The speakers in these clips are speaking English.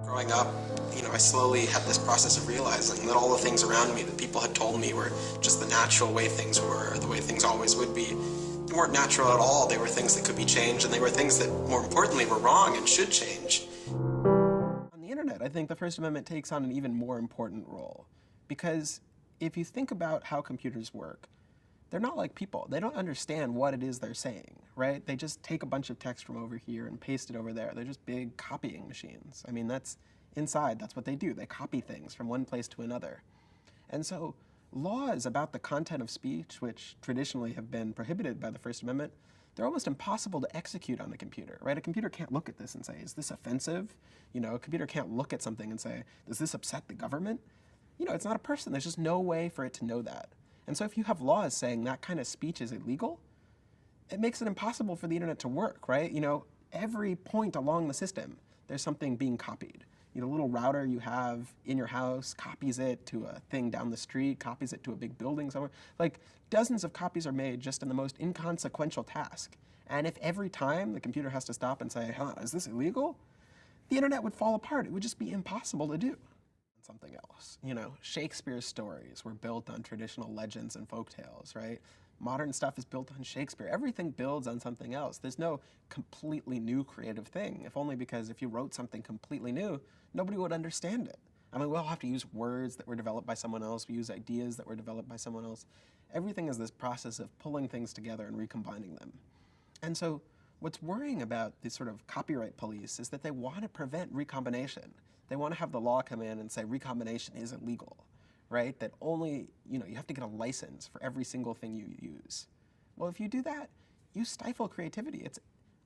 Growing up, I slowly had this process of realizing that all the things around me that people had told me were just the natural way things were, the way things always would be, they weren't natural at all. They were things that could be changed, and they were things that, more importantly, were wrong and should change. On the internet, I think the First Amendment takes on an even more important role. Because if you think about how computers work, they're not like people. They don't understand what it is they're saying, right? They just take a bunch of text from over here and paste it over there. They're just big copying machines. I mean, that's inside, that's what they do. They copy things from one place to another. And so laws about the content of speech, which traditionally have been prohibited by the First Amendment, they're almost impossible to execute on a computer, right? A computer can't look at this and say, is this offensive? A computer can't look at something and say, does this upset the government? It's not a person. There's just no way for it to know that. And so if you have laws saying that kind of speech is illegal, it makes it impossible for the internet to work, right? Every point along the system, there's something being copied. The little router you have in your house copies it to a thing down the street, copies it to a big building somewhere. Like, dozens of copies are made just in the most inconsequential task. And if every time the computer has to stop and say, huh, is this illegal? The internet would fall apart. It would just be impossible to do. Something else. Shakespeare's stories were built on traditional legends and folktales, right? Modern stuff is built on Shakespeare. Everything builds on something else. There's no completely new creative thing, if only because if you wrote something completely new, nobody would understand it. I mean, we all have to use words that were developed by someone else. We use ideas that were developed by someone else. Everything is this process of pulling things together and recombining them. And so what's worrying about these sort of copyright police is that they want to prevent recombination. They want to have the law come in and say recombination is illegal, right? That only, you have to get a license for every single thing you use. Well, if you do that, you stifle creativity. It's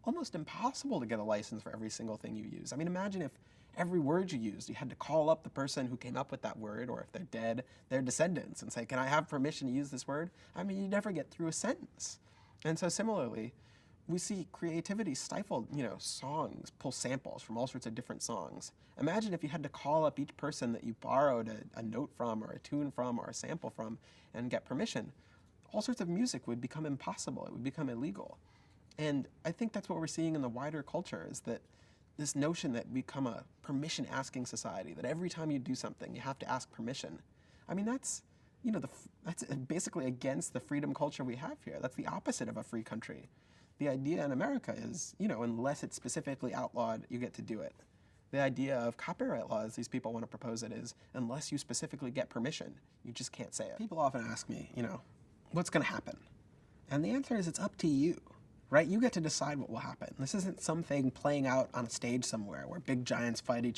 almost impossible to get a license for every single thing you use. I mean, imagine if every word you used, you had to call up the person who came up with that word, or if they're dead, their descendants, and say, can I have permission to use this word? I mean, you never get through a sentence. And so similarly, we see creativity stifled. Songs pull samples from all sorts of different songs. Imagine if you had to call up each person that you borrowed a note from, or a tune from, or a sample from, and get permission. All sorts of music would become impossible. It would become illegal. And I think that's what we're seeing in the wider culture, is that this notion that we become a permission-asking society, that every time you do something, you have to ask permission. I mean, that's basically against the freedom culture we have here. That's the opposite of a free country. The idea in America is, unless it's specifically outlawed, you get to do it. The idea of copyright laws, these people want to propose it, is unless you specifically get permission, you just can't say it. People often ask me, what's going to happen? And the answer is it's up to you, right? You get to decide what will happen. This isn't something playing out on a stage somewhere where big giants fight each